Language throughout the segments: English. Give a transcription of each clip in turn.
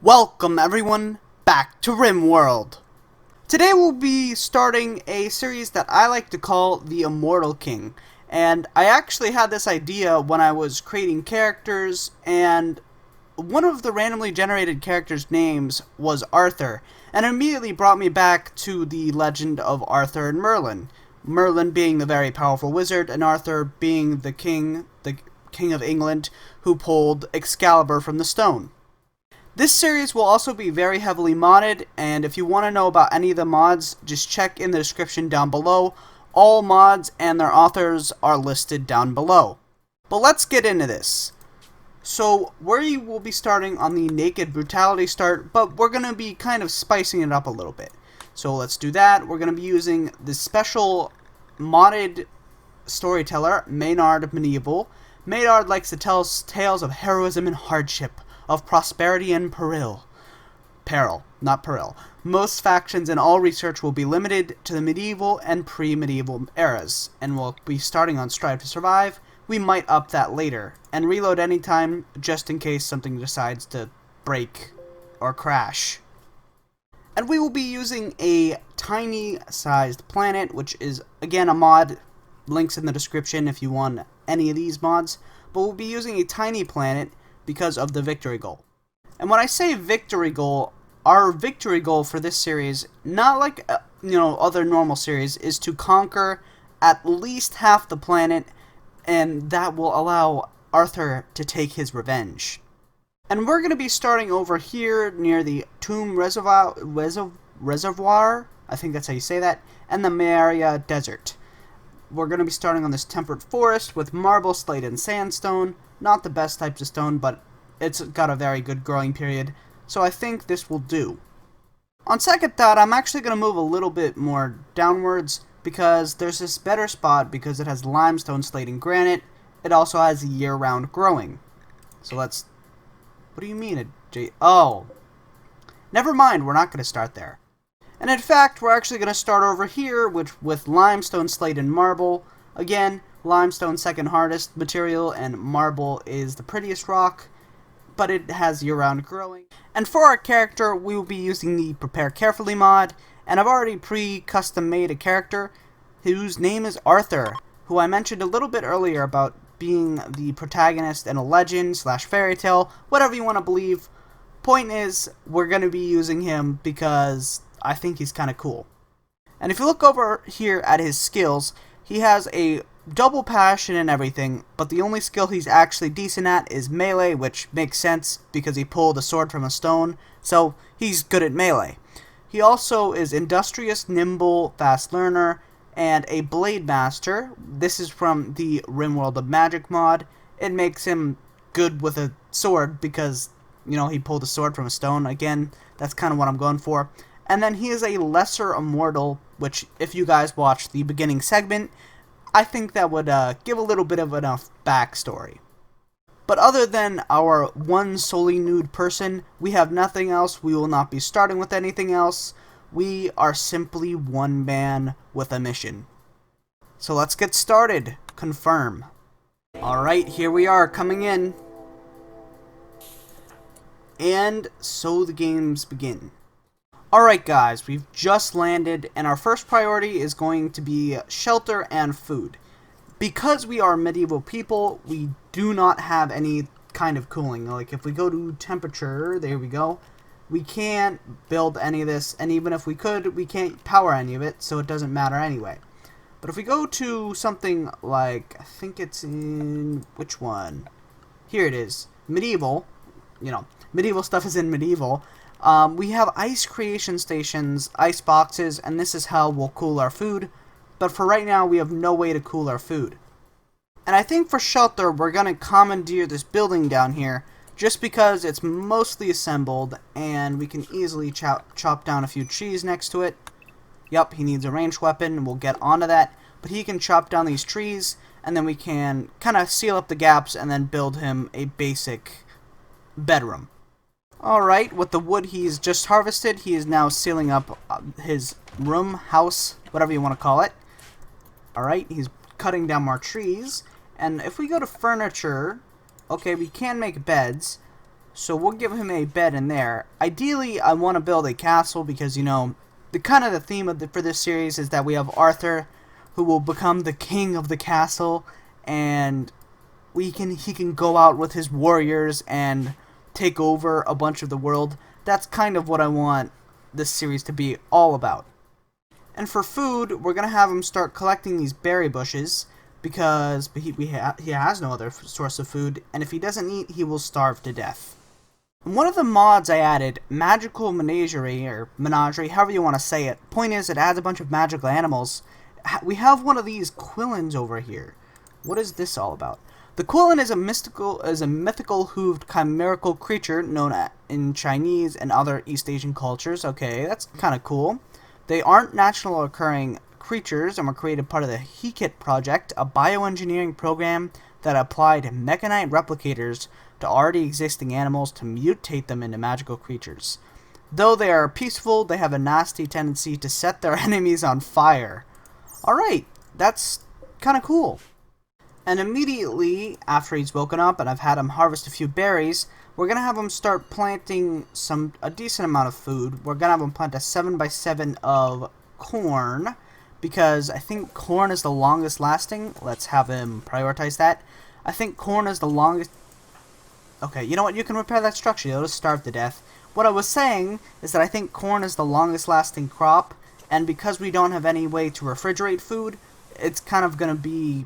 Welcome everyone back to Rimworld. Today we'll be starting a series that I like to call the Immortal King. And I actually had this idea when I was creating characters, and one of the randomly generated characters' names was Arthur, and it immediately brought me back to the legend of Arthur and Merlin. Merlin being the very powerful wizard, and Arthur being the king of England, who pulled Excalibur from the stone. This series will also be very heavily modded, and if you want to know about any of the mods, just check in the description down below. All mods and their authors are listed down below. But let's get into this. So, we will be starting on the Naked Brutality start, but we're going to be kind of spicing it up a little bit. So let's do that. We're going to be using the special modded storyteller, Maynard Medieval. Maynard likes to tell tales of heroism and hardship, of prosperity and peril. Peril, not peril. Most factions and all research will be limited to the medieval and pre-medieval eras, and we'll be starting on Strive to Survive. We might up that later, and reload anytime just in case something decides to break or crash. And we will be using a tiny sized planet, which is again a mod. Links in the description if you want any of these mods. But we'll be using a tiny planet because of the victory goal. And when I say victory goal, our victory goal for this series, not like other normal series, is to conquer at least half the planet, and that will allow Arthur to take his revenge. And we're going to be starting over here near the Tomb Reservoir, I think that's how you say that, and the Maria Desert. We're going to be starting on this temperate forest with marble, slate, and sandstone. Not the best types of stone, but it's got a very good growing period, so I think this will do. On second thought, I'm actually going to move a little bit more downwards, because there's this better spot because it has limestone, slate, and granite. It also has year-round growing. So let's... What do you mean? Oh. Never mind, we're not going to start there. And in fact, we're actually going to start over here with limestone, slate, and marble. Again, limestone second hardest material, and marble is the prettiest rock, but it has year-round growing. And for our character, we will be using the Prepare Carefully mod, and I've already pre-custom made a character whose name is Arthur, who I mentioned a little bit earlier about being the protagonist in a legend / fairy tale, whatever you want to believe. Point is, we're going to be using him because I think he's kind of cool. And if you look over here at his skills, he has a double passion and everything, but the only skill he's actually decent at is melee, which makes sense because he pulled a sword from a stone, so he's good at melee. He also is industrious, nimble, fast learner, and a blade master. This is from the Rimworld of Magic mod. It makes him good with a sword because, he pulled a sword from a stone. Again, that's kind of what I'm going for. And then he is a lesser immortal, which if you guys watched the beginning segment, I think that would give a little bit of enough backstory. But other than our one solely nude person, we have nothing else. We will not be starting with anything else. We are simply one man with a mission. So let's get started. Confirm. Alright, here we are coming in. And so the games begin. Alright guys, we've just landed, and our first priority is going to be shelter and food. Because we are medieval people, we do not have any kind of cooling. Like if we go to temperature, there we go, we can't build any of this, and even if we could, we can't power any of it, so it doesn't matter anyway. But if we go to something like, I think it's in, which one? Here it is, medieval, medieval stuff is in medieval. We have ice creation stations, ice boxes, and this is how we'll cool our food. But for right now, we have no way to cool our food. And I think for shelter, we're going to commandeer this building down here, just because it's mostly assembled, and we can easily chop down a few trees next to it. Yup, he needs a ranged weapon, and we'll get onto that. But he can chop down these trees, and then we can kind of seal up the gaps, and then build him a basic bedroom. Alright, with the wood he's just harvested, he is now sealing up his room, house, whatever you want to call it. Alright, he's cutting down more trees. And if we go to furniture, okay, we can make beds. So we'll give him a bed in there. Ideally, I want to build a castle because, you know, the theme of for this series is that we have Arthur, who will become the king of the castle, and he can go out with his warriors and take over a bunch of the world. That's kind of what I want this series to be all about. And for food, we're gonna have him start collecting these berry bushes because he has no other source of food, and if he doesn't eat, he will starve to death. One of the mods I added, Magical Menagerie, or Menagerie, however you want to say it. Point is, it adds a bunch of magical animals. We have one of these Quillins over here. What is this all about? The Quillin is a mythical hooved chimerical creature known in Chinese and other East Asian cultures. Okay, that's kind of cool. They aren't natural occurring creatures and were created part of the HeKit project, a bioengineering program that applied mechanite replicators to already existing animals to mutate them into magical creatures. Though they are peaceful, they have a nasty tendency to set their enemies on fire. Alright, that's kind of cool. And immediately after he's woken up and I've had him harvest a few berries, we're going to have him start planting a decent amount of food. We're going to have him plant a 7x7 of corn, because I think corn is the longest lasting. Let's have him prioritize that. I think corn is the longest. Okay, you know what? You can repair that structure. You'll just starve to death. What I was saying is that I think corn is the longest lasting crop, and because we don't have any way to refrigerate food, it's kind of going to be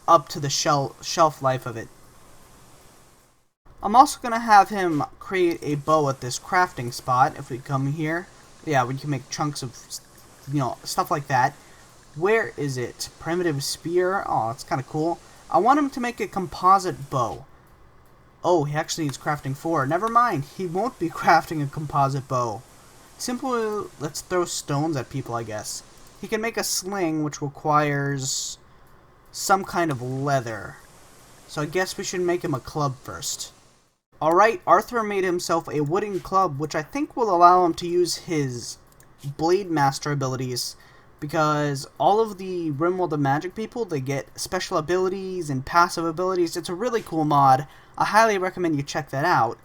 up to the shelf life of it. I'm also going to have him create a bow at this crafting spot. If we come here, yeah, we can make chunks of, you know, stuff like that. Where is it? Primitive spear. Oh, that's kind of cool. I want him to make a composite bow. Oh, he actually needs crafting 4. Never mind. He won't be crafting a composite bow. Simply, let's throw stones at people, I guess. He can make a sling, which requires some kind of leather. So I guess we should make him a club first. Alright, Arthur made himself a wooden club, which I think will allow him to use his Blade Master abilities, because all of the Rimworld of Magic people, they get special abilities and passive abilities. It's a really cool mod. I highly recommend you check that out.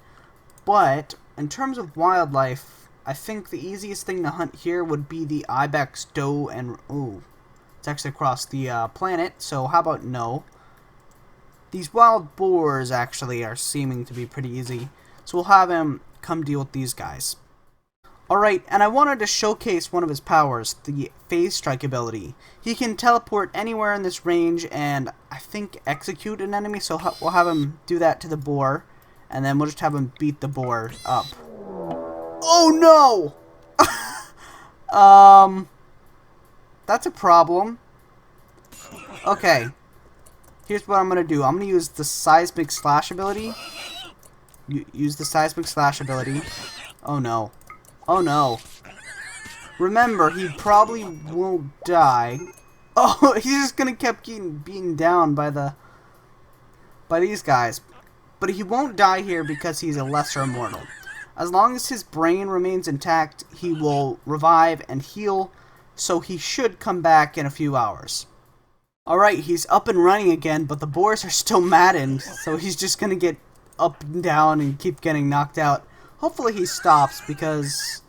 But in terms of wildlife, I think the easiest thing to hunt here would be the ibex, doe, and ooh, it's actually across the planet. So how about no? These wild boars actually are seeming to be pretty easy, so we'll have him come deal with these guys. Alright, and I wanted to showcase one of his powers, the Phase Strike ability. He can teleport anywhere in this range and I think execute an enemy, so we'll have him do that to the boar, and then we'll just have him beat the boar up. Oh no! That's a problem. Okay, here's what I'm going to do. I'm going to use the Seismic Slash ability. Use the Seismic Slash ability. Oh no. Oh no. Remember, he probably won't die. Oh, he's just gonna keep getting beaten down by these guys. But he won't die here because he's a lesser immortal. As long as his brain remains intact, he will revive and heal, so he should come back in a few hours. Alright, he's up and running again, but the boars are still maddened, so he's just gonna get up and down and keep getting knocked out. Hopefully he stops, because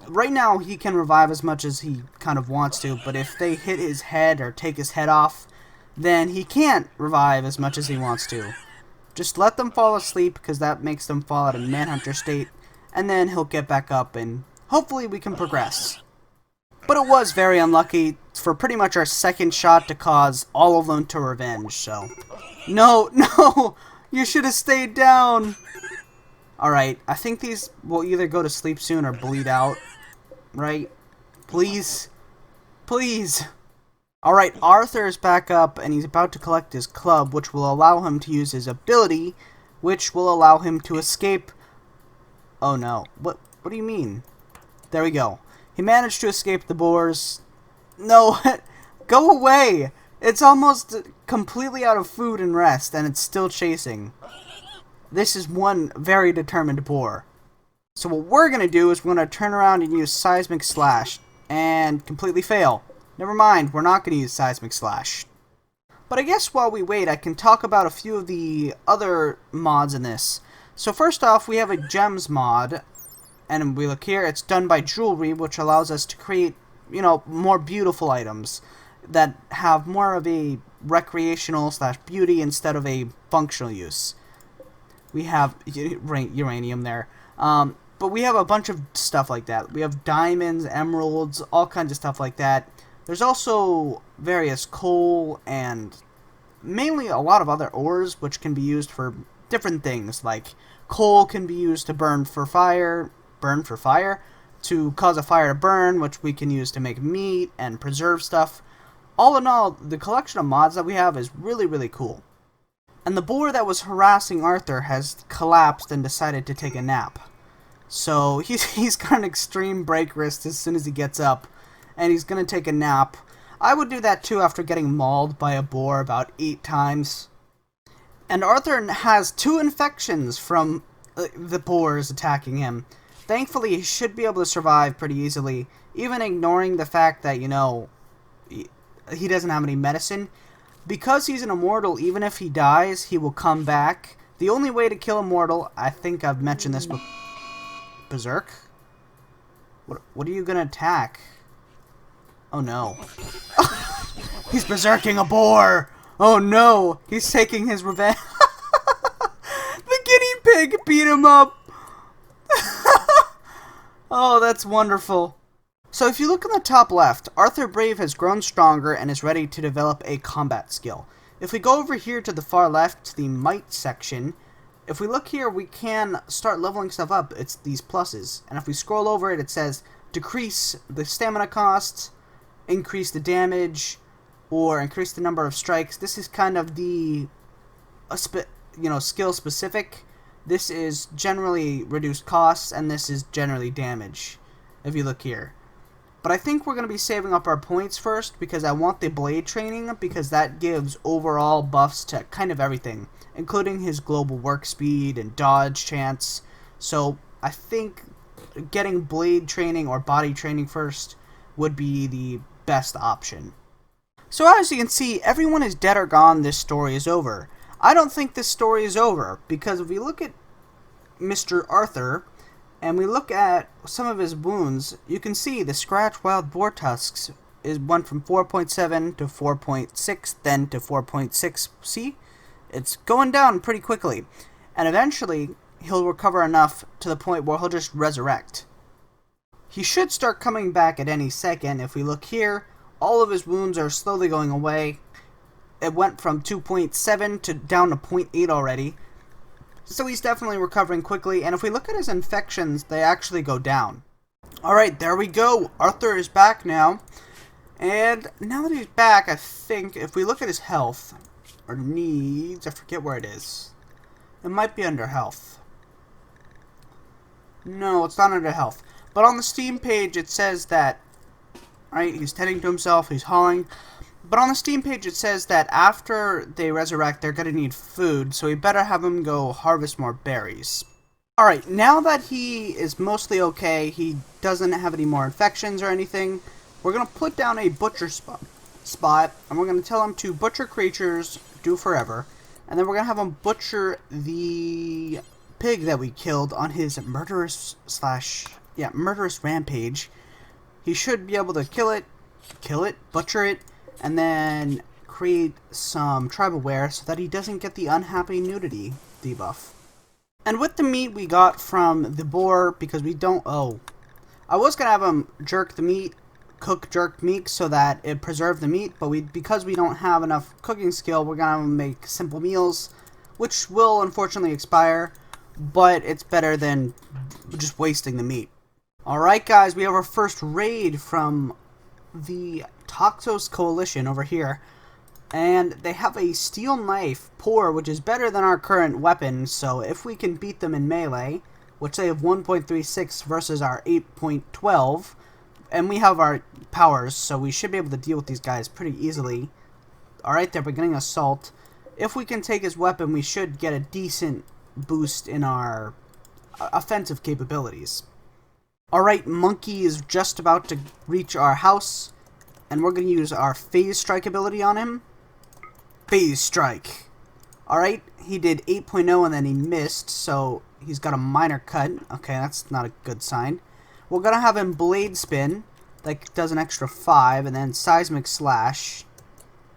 right now he can revive as much as he kind of wants to, but if they hit his head or take his head off, then he can't revive as much as he wants to. Just let them fall asleep, because that makes them fall out of Manhunter state, and then he'll get back up, and hopefully we can progress. But it was very unlucky for pretty much our second shot to cause all of them to revenge, so... No, no! You should have stayed down! Alright, I think these will either go to sleep soon or bleed out. Right? Please? Please! Alright, Arthur is back up and he's about to collect his club, which will allow him to use his ability, which will allow him to escape... Oh no. What do you mean? There we go. He managed to escape the boars. No! Go away! It's almost completely out of food and rest, and it's still chasing. This is one very determined boar. So what we're going to do is we're going to turn around and use Seismic Slash. And completely fail. Never mind, we're not going to use Seismic Slash. But I guess while we wait, I can talk about a few of the other mods in this. So first off, we have a gems mod, and we look here, it's done by jewelry, which allows us to create, you know, more beautiful items that have more of a recreational / beauty instead of a functional use. We have uranium there, but we have a bunch of stuff like that. We have diamonds, emeralds, all kinds of stuff like that. There's also various coal and mainly a lot of other ores which can be used for different things. Like coal can be used to burn for fire, to cause a fire to burn, which we can use to make meat and preserve stuff. All in all, the collection of mods that we have is really, really cool. And the boar that was harassing Arthur has collapsed and decided to take a nap. So he's got an extreme break wrist as soon as he gets up, and he's going to take a nap. I would do that too after getting mauled by a boar about 8 times. And Arthur has 2 infections from the boars attacking him. Thankfully, he should be able to survive pretty easily, even ignoring the fact that, you know, he doesn't have any medicine. Because he's an immortal, even if he dies, he will come back. The only way to kill immortal, I think I've mentioned this before. Berserk? What are you gonna attack? Oh no. He's berserking a boar! Oh no! He's taking his revenge. The guinea pig beat him up! Oh, that's wonderful. So if you look in the top left, Arthur Brave has grown stronger and is ready to develop a combat skill. If we go over here to the far left, to the might section, if we look here, we can start leveling stuff up. It's these pluses. And if we scroll over it, it says decrease the stamina cost, increase the damage, or increase the number of strikes. This is kind of the skill specific. This is generally reduced costs, and this is generally damage, if you look here. But I think we're going to be saving up our points first, because I want the blade training, because that gives overall buffs to kind of everything, including his global work speed and dodge chance. So I think getting blade training or body training first would be the best option. So as you can see, everyone is dead or gone. This story is over. I don't think this story is over, because if we look at Mr. Arthur and we look at some of his wounds, you can see the scratch wild boar tusks went from 4.7 to 4.6, then to 4.6. See? It's going down pretty quickly. And eventually, he'll recover enough to the point where he'll just resurrect. He should start coming back at any second. If we look here, all of his wounds are slowly going away. It went from 2.7 to down to 0.8 already. So he's definitely recovering quickly. And if we look at his infections, they actually go down. Alright, there we go. Arthur is back now. And now that he's back, I think if we look at his health, or needs, I forget where it is. It might be under health. No, it's not under health. But on the Steam page, it says that, right, he's tending to himself, he's hauling. But on the Steam page, it says that after they resurrect, they're going to need food, so we better have him go harvest more berries. Alright, now that he is mostly okay, he doesn't have any more infections or anything, we're going to put down a butcher spot, and we're going to tell him to butcher creatures, do forever, and then we're going to have him butcher the pig that we killed on his murderous rampage. He should be able to kill it, butcher it, and then create some tribal ware so that he doesn't get the unhappy nudity debuff. And with the meat we got from the boar, because we don't... I was going to have him jerk the meat, cook jerked meat so that it preserved the meat, but because we don't have enough cooking skill, we're going to have him make simple meals, which will unfortunately expire, but it's better than just wasting the meat. Alright guys, we have our first raid from the Toxos Coalition over here, and they have a steel knife pour, which is better than our current weapon, so if we can beat them in melee, which they have 1.36 versus our 8.12, and we have our powers, so we should be able to deal with these guys pretty easily. Alright, they're beginning assault. If we can take his weapon, we should get a decent boost in our offensive capabilities. Alright, Monkey is just about to reach our house, and we're going to use our Phase Strike ability on him. Phase Strike. Alright, he did 8.0 and then he missed, so He's got a minor cut. Okay, that's not a good sign. We're going to have him blade spin. That does an extra 5. And then seismic slash,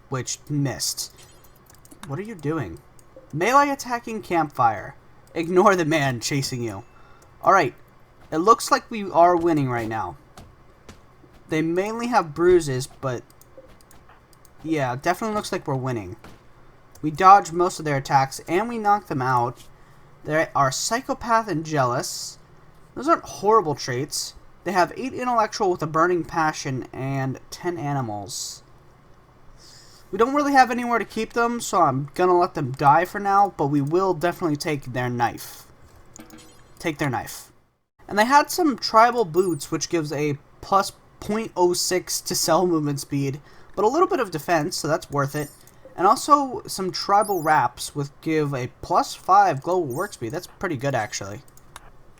which missed. What are you doing? Melee attacking campfire. Ignore the man chasing you. Alright. It looks like we are winning right now. They mainly have bruises, but yeah, definitely looks like we're winning. We dodged most of their attacks, and we knocked them out. They are psychopath and jealous. Those aren't horrible traits. They have 8 intellectual with a burning passion and 10 animals. We don't really have anywhere to keep them, so I'm gonna let them die for now, but we will definitely take their knife. Take their knife. And they had some tribal boots, which gives a plus 0.06 to cell movement speed, but a little bit of defense, so that's worth it. And also some tribal wraps, which give a plus 5 global work speed. That's pretty good, actually.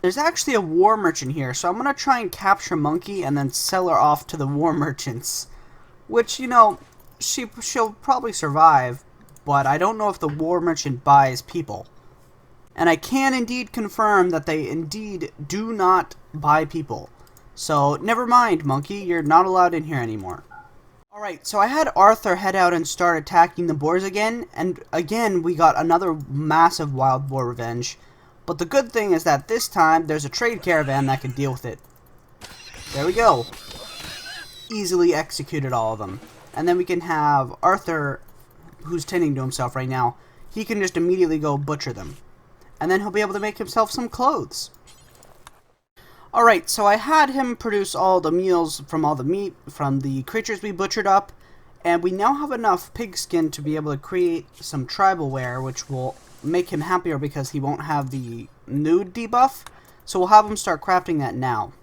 There's actually a war merchant here, so I'm going to try and capture Monkey and then sell her off to the war merchants. Which, you know, she'll probably survive, but I don't know if the war merchant buys people. And I can indeed confirm that they indeed do not buy people. So, never mind, Monkey, you're not allowed in here anymore. Alright, so I had Arthur head out and start attacking the Boars again, and again we got another massive wild boar revenge. But the good thing is that this time there's a trade caravan that can deal with it. There we go. Easily executed all of them. And then we can have Arthur, who's tending to himself right now, he can just immediately go butcher them. And then he'll be able to make himself some clothes. Alright, so I had him produce all the meals from all the meat from the creatures we butchered up, and we now have enough pig skin to be able to create some tribal wear, which will make him happier because he won't have the nude debuff, so we'll have him start crafting that now.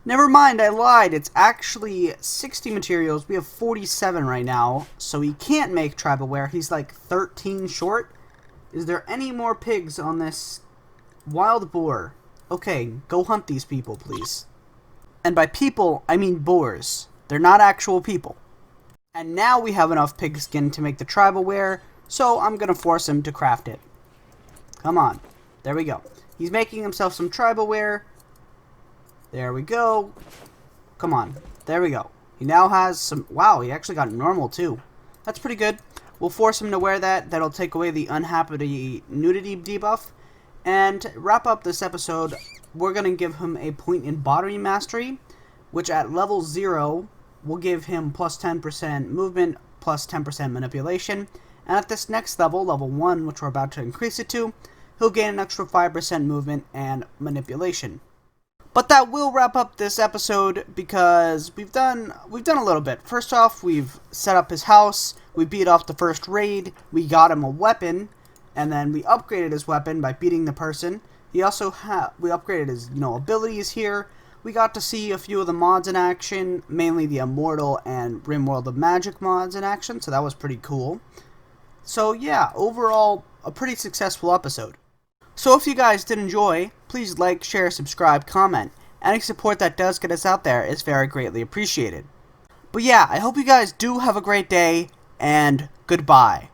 Never mind, I lied, it's actually 60 materials, we have 47 right now, so he can't make tribal wear, he's like 13 short. Is there any more pigs on this wild boar? Okay, go hunt these people, please. And by people, I mean boars. They're not actual people. And now we have enough pig skin to make the tribal wear, so I'm going to force him to craft it. Come on. There we go. He's making himself some tribal wear. There we go. Come on. There we go. He now has some... Wow, he actually got normal, too. That's pretty good. We'll force him to wear that. That'll take away the unhappy nudity debuff. And to wrap up this episode, we're going to give him a point in botany mastery, which at level 0 will give him plus 10% movement, plus 10% manipulation. And at this next level, level 1, which we're about to increase it to, he'll gain an extra 5% movement and manipulation. But that will wrap up this episode because we've done a little bit. First off, we've set up his house, we beat off the first raid, we got him a weapon, and then we upgraded his weapon by beating the person. He also we upgraded his, abilities here. We got to see a few of the mods in action, mainly the Immortal and Rimworld of Magic mods in action, so that was pretty cool. So yeah, overall, a pretty successful episode. So if you guys did enjoy, please like, share, subscribe, comment. Any support that does get us out there is very greatly appreciated. But yeah, I hope you guys do have a great day, and goodbye.